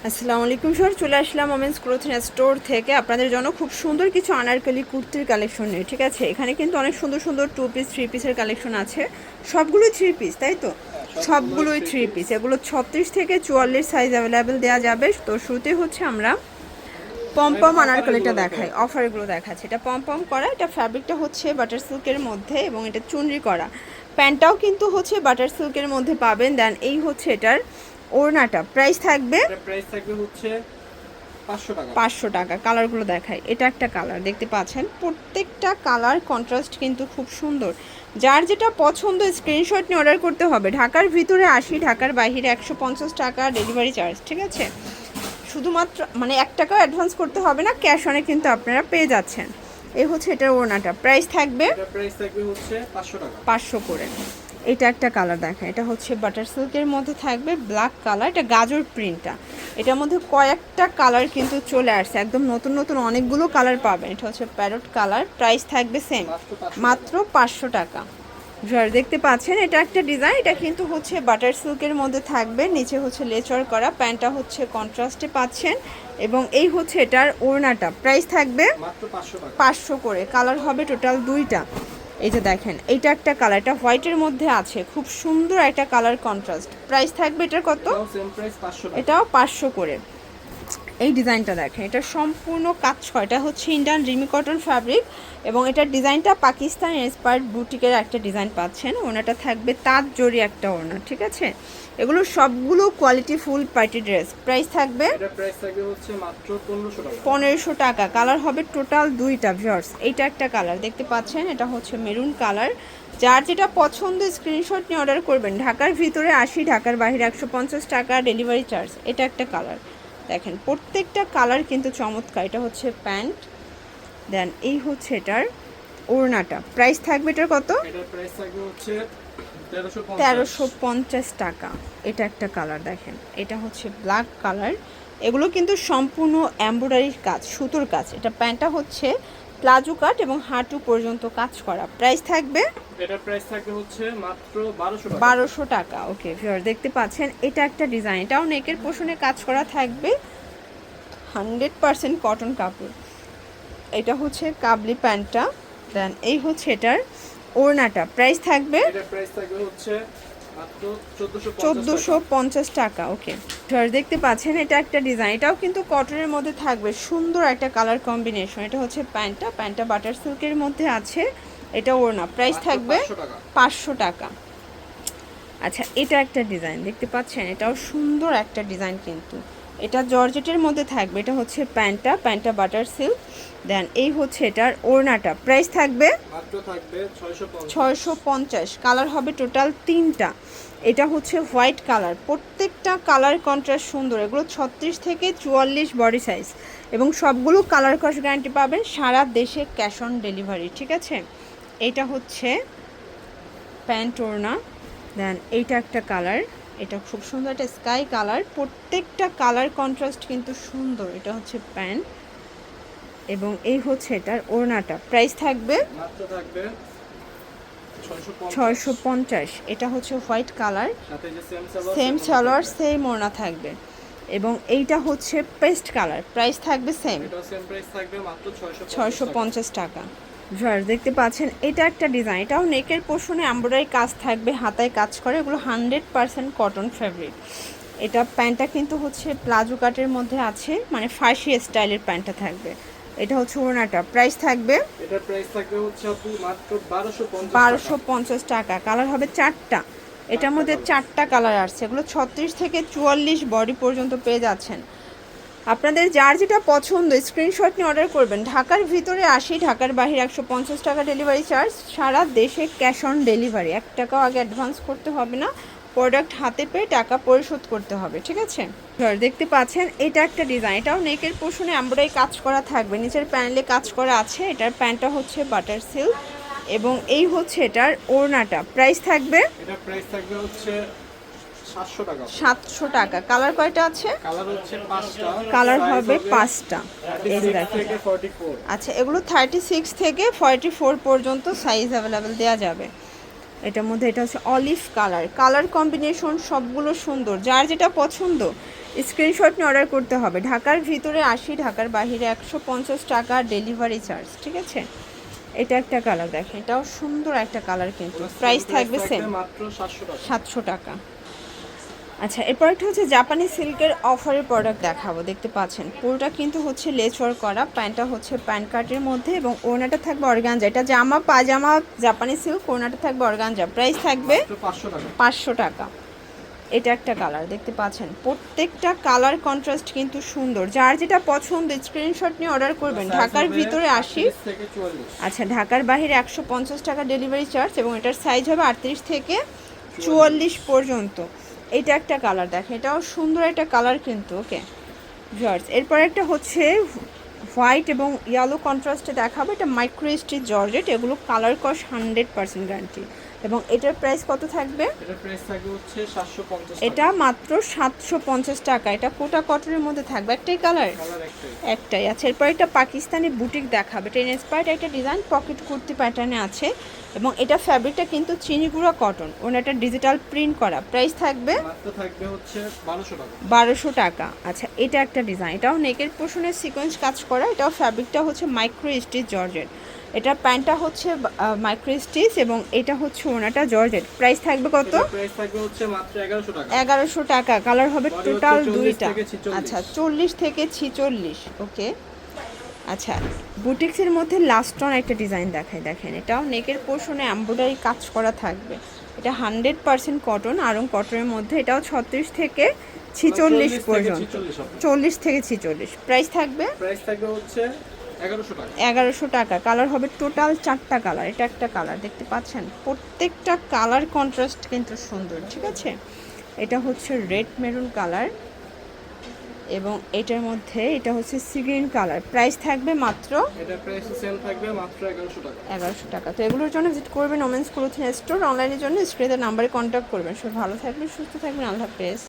আসসালামু আলাইকুম স্যার, চলে আসলাম ওমেন্স ক্লোথিং স্টোর থেকে আপনাদের জন্য খুব সুন্দর কিছু আনারকলি কুর্তির কালেকশন নিয়ে। ঠিক আছে, এখানে কিন্তু অনেক সুন্দর সুন্দর 2 পিস 3 পিসের কালেকশন আছে। সবগুলোই 3 পিস, তাই তো? সবগুলোই 3 পিস। এগুলো 36 থেকে 44 সাইজ অ্যাভেলেবেল দেওয়া যাবে। তো শুরুতে হচ্ছে আমরা পমপম আনারকলিটা দেখাই, অফারগুলো দেখাচ্ছে। এটা পমপম করা, এটা ফ্যাব্রিকটা হচ্ছে বাটার সিল্কের মধ্যে এবং এটা চুনরি করা। প্যান্টটাও কিন্তু হচ্ছে বাটার সিল্কের মধ্যে পাবেন। দেন এই হচ্ছে এটার ওড়নাটা, প্রাইস থাকবে হচ্ছে 500 টাকা। কালারগুলো দেখাই, এটা একটা কালার দেখতে পাচ্ছেন, প্রত্যেকটা কালার কন্ট্রাস্ট কিন্তু খুব সুন্দর। যার যেটা পছন্দ স্ক্রিনশট নিয়ে অর্ডার করতে হবে। ঢাকার ভিতরে 80, ঢাকার বাইরে 150 টাকা ডেলিভারি চার্জ। ঠিক আছে, শুধুমাত্র মানে 1 টাকাও অ্যাডভান্স করতে হবে না, ক্যাশ অনে কিন্তু আপনারা পেয়ে যাচ্ছেন। এই হচ্ছে এটার ওড়নাটা, প্রাইস থাকবে হচ্ছে 500 টাকা, 500 করে। এটা একটা কালার দেখেন, এটা হচ্ছে বাটার সিল্কের মধ্যে থাকবে, ব্ল্যাক কালার, এটা গাজর প্রিন্টটা। এটার মধ্যে কয়েকটা কালার কিন্তু চলে আসছে, একদম নতুন নতুন অনেকগুলো কালার পাবেন। এটা হচ্ছে প্যারট কালার, প্রাইস থাকবে সেম, মাত্র 500 টাকা। দেখতে পাচ্ছেন এটা একটা ডিজাইন, এটা কিন্তু হচ্ছে বাটার সিল্কের মধ্যে থাকবে, নিচে হচ্ছে লেচার করা, প্যান্টটা হচ্ছে কন্ট্রাস্টে পাচ্ছেন। এবং এই হচ্ছে এটার ওড়নাটা, প্রাইস থাকবে মাত্র 500 টাকা, 500 করে। কালার হবে টোটাল 2টা। এই যে দেখেন, এইটা একটা কালার, এটা হোয়াইটের মধ্যে আছে, খুব সুন্দর একটা কালার কন্ট্রাস্ট। প্রাইস থাকবে এটার কত? সেম প্রাইস 500 টাকা। এটাও 500 করে। এই ডিজাইনটা দেখেন, এটা সম্পূর্ণ কাজ করা, এটা হচ্ছে ইন্ডিয়ান রিমি কটন ফ্যাব্রিক এবং এটার ডিজাইনটা পাকিস্তান ইন্সপায়ার্ড বুটিকের একটা ডিজাইন পাচ্ছেন। ওনাটা থাকবে তাঁত জড়ি একটা ওড়না। ঠিক আছে, এগুলো সবগুলো quality full party dress. Price থাকবে এটা প্রাইস থাকবে হচ্ছে মাত্র 1500 টাকা, 1500 টাকা। কালার হবে টোটাল 2টা ভিউয়ার্স। এইটা একটা কালার দেখতে পাচ্ছেন, এটা হচ্ছে মেরুন কালার। যার যেটা পছন্দ স্ক্রিনশট নিয়ে অর্ডার করবেন। ঢাকার ভিতরে 80, ঢাকার বাইরে 150 টাকা ডেলিভারি চার্জ। এটা একটা কালার দেখেন, প্রত্যেকটা কালার কিন্তু চমৎকার। এটা হচ্ছে প্যান্ট, দেন এই হচ্ছে এটার ওড়নাটা, প্রাইস থাকবে এটার কত? এটার প্রাইস থাকবে হচ্ছে 1350 টাকা। এটা একটা কালার দেখেন, এটা হচ্ছে ব্ল্যাক কালার। এগুলো কিন্তু সম্পূর্ণ এমব্রয়ডারির কাজ, সুতোর কাজ। এটা প্যান্টটা হচ্ছে প্লাজো কাট এবং হাঁটু পর্যন্ত কাজ করা। প্রাইস থাকবে এটার প্রাইস থাকবে হচ্ছে মাত্র 1200 টাকা, 1200 টাকা। ওকে ভিউয়ার দেখতে পাচ্ছেন, এটা একটা ডিজাইন, এটাও নেকের পোষণে কাজ করা থাকবে, 100% কটন কাপড়। এটা হচ্ছে কাবলি প্যান্টটা, দেন এই হচ্ছে এটার ওড়নাটা, প্রাইস থাকবে এটার প্রাইস থাকবে হচ্ছে মাত্র 1450 টাকা। ওকে দেখতে পাচ্ছেন, এটা একটা ডিজাইন, এটাও কিন্তু কটনের মধ্যে থাকবে, সুন্দর একটা কালার কম্বিনেশন। এটা হচ্ছে প্যান্টটা বাটার সিল্কের মধ্যে আছে। এটা ওড়না, প্রাইস থাকবে 500 টাকা। আচ্ছা, এটা একটা ডিজাইন দেখতে পাচ্ছেন, এটাও সুন্দর একটা ডিজাইন কিন্তু। এটা জর্জেটের মধ্যে থাকবে, এটা হচ্ছে প্যান্টটা বাটার সিল্ক। দেন এই হচ্ছে এটার ওড়নাটা, প্রাইস থাকবে মাত্র থাকবে 650। কালার হবে টোটাল 3টা। এটা হচ্ছে হোয়াইট কালার, প্রত্যেকটা কালার কন্ট্রাস্ট সুন্দর। এগুলো 36 থেকে 44 বডি সাইজ এবং সবগুলো কালার কস গ্যারান্টি পাবেন, সারা দেশে ক্যাশ অন ডেলিভারি। ঠিক আছে, এটা হচ্ছে প্যান্ট ওড়না। দেন এইটা একটা কালার, এটা খুব সুন্দর, একটা স্কাই কালার, প্রত্যেকটা কালার কন্ট্রাস্ট কিন্তু সুন্দর। এটা হচ্ছে প্যান্ট এবং এই হচ্ছে এটার ওড়নাটা, প্রাইস থাকবে মাত্র থাকবে 650। এটা হচ্ছে হোয়াইট কালার, সাথে যে সেম সালোয়ার সেম ওড়না থাকবে। এবং এইটা হচ্ছে পেস্ট কালার, প্রাইস থাকবে সেম, এটা সেম প্রাইস থাকবে মাত্র 650 টাকা। দেখতে পাচ্ছেন, এটা একটা ডিজাইন, এটাও নেকের পোর্শনে এমব্রয়ডারি কাজ থাকবে, হাতায় কাজ করে, এগুলো 100% কটন ফ্যাব্রিক। এটা প্যান্টটা কিন্তু হচ্ছে প্লাজো কাটের মধ্যে আছে, মানে ফার্সি স্টাইলের প্যান্টটা থাকবে। এটা হচ্ছে ওড়নাটা, প্রাইস থাকবে এটার প্রাইস থাকবে হচ্ছে আপু মাত্র 1250 টাকা। কালার হবে 4টা, এটার মধ্যে 4টা কালার আসছে। এগুলো 36 থেকে 44 বডি পর্যন্ত পেয়ে যাচ্ছেন। আপনাদের যার যেটা পছন্দ স্ক্রিনশট নিয়ে অর্ডার করবেন। ঢাকার ভিতরে 80, ঢাকার বাইরে 150 টাকা ডেলিভারি চার্জ, সারা দেশে ক্যাশ অন ডেলিভারি। 1 টাকাও আগে অ্যাডভান্স করতে হবে না, প্রোডাক্ট হাতে পেয়ে টাকা পরিশোধ করতে হবে। ঠিক আছে, দেখতে পাচ্ছেন, এটা একটা ডিজাইন, এটাও নেকের পোষণে এমব্রয়ডারি কাজ করা থাকবে, নিচের প্যানেলে কাজ করা আছে। এটার প্যান্টটা হচ্ছে বাটার সিল্ক এবং এই হচ্ছে এটার ওড়নাটা, প্রাইস থাকবে এটার প্রাইস থাকবে হচ্ছে 700 টাকা, 700 টাকা। কালার কয়টা আছে? কালার হচ্ছে 5টা, কালার হবে 5টা। এই যে 36 দেখেন, থেকে 44। আচ্ছা, এগুলো 36 থেকে 44 পর্যন্ত সাইজ অ্যাভেলেবেল দেওয়া যাবে। এটার মধ্যে এটা হচ্ছে অলিভ কালার, কালার কম্বিনেশন সবগুলো সুন্দর। যার যেটা পছন্দ স্ক্রিনশট নিয়ে অর্ডার করতে হবে। ঢাকার ভিতরে 80, ঢাকার বাইরে 150 টাকা ডেলিভারি চার্জ, ঠিক আছে। এটা একটা কালার দেখেন, এটাও সুন্দর একটা কালার, কিন্তু প্রাইস থাকবে সেম মাত্র 700 টাকা। 700 টাকা। আচ্ছা, এরপর একটা হচ্ছে জাপানি সিল্কের অফারের প্রোডাক্ট দেখাবো। দেখতে পাচ্ছেন পুরোটা কিন্তু হচ্ছে লেস ওয়ার্ক করা, প্যান্টটা হচ্ছে প্যান্ট কাটের মধ্যে এবং ওড়নাটা থাকবে অর্গানজা। এটা জামা পাজামা জাপানি সিল্ক, ওড়নাটা থাকবে অর্গানজা। প্রাইস থাকবে মাত্র 500 টাকা। 500 টাকা। এটা একটা কালার দেখতে পাচ্ছেন, প্রত্যেকটা কালার কন্ট্রাস্ট কিন্তু সুন্দর। যার যেটা পছন্দ স্ক্রিনশট নিয়ে অর্ডার করবেন। ঢাকার ভিতরে 80 থেকে 44। আচ্ছা, ঢাকার বাইরে 150 টাকা ডেলিভারি চার্জ এবং এটার সাইজ হবে 38 থেকে 44 পর্যন্ত। এটা একটা কালার দেখেন, এটাও সুন্দর একটা কালার কিন্তু। ওকে জর্জ, এরপর একটা হচ্ছে হোয়াইট এবং ইয়েলো কন্ট্রাস্টে দেখাবো। এটা মাইক্রো স্টিচ জর্জেট, এগুলো কালার কস 100% গ্যারান্টি। এবং এটার প্রাইস কত থাকবে? এটার প্রাইস থাকবে হচ্ছে 750 টাকা। এটা মাত্র 750 টাকা। এটা কোটা কটনের মধ্যে থাকবে, একটাই কালার, কালার একটাই। একটাই আছে। এরপর এটা পাকিস্তানি বুটিক দেখাবে। এটা ইন্সপায়ার্ড একটা ডিজাইন, পকেট কুর্তি প্যাটার্নে আছে এবং এটা ফ্যাব্রিকটা কিন্তু চিনিগুড়া কটন, ওনাটা ডিজিটাল প্রিন্ট করা। প্রাইস থাকবে মাত্র থাকবে হচ্ছে 1200 টাকা। 1200 টাকা। আচ্ছা, এটা একটা ডিজাইন, এটাও নেকের পোর্শনে সিকোয়েন্স কাজ করা। এটাও ফ্যাব্রিকটা হচ্ছে মাইক্রো স্টিচ জর্জেট। এটা প্যান্টটা হচ্ছে মাইক্রো স্টিচ এবং এটা হচ্ছে ওনাটা জর্জেট। প্রাইস থাকবে কত? এটার প্রাইস থাকবে হচ্ছে মাত্র 1100 টাকা। 1100 টাকা। কালার হবে বডি টোটাল হচ্ছে 40 দুইটা। থেকে 46। আচ্ছা, 40 থেকে 46। ওকে আচ্ছা, বুটিক্সের মধ্যে লাস্ট অন একটা ডিজাইন দেখায়। দেখেন এটাও নেকের পোর্শনে এমব্রয়ডারি কাজ করা থাকবে। এটা 100% কটন, আরং কটনের মধ্যে। এটাও 36 থেকে 46 পর্যন্ত, 40 থেকে 46। প্রাইস থাকবে প্রাইস থাকবে হচ্ছে 1100 টাকা। 1100 টাকা। কালার হবে টোটাল 4টা কালার। এটা একটা কালার দেখতে পাচ্ছেন, প্রত্যেকটা কালার কন্ট্রাস্ট কিন্তু সুন্দর, ঠিক আছে। এটা হচ্ছে রেড মেরুন কালার এবং এটার মধ্যে এটা হচ্ছে সি গ্রিন কালার। প্রাইস থাকবে মাত্র এটা প্রাইস সেল থাকবে মাত্র 1100 টাকা। 1100 টাকা। তো এগুলোর জন্য ভিজিট করবেন ওমেন্স ক্লোথিং স্টোর। অনলাইনের জন্য স্ক্রিনের নাম্বারে কন্ট্যাক্ট করবেন। সব ভালো থাকবেন, সুস্থ থাকবেন, আল্লাহ হাফেজ।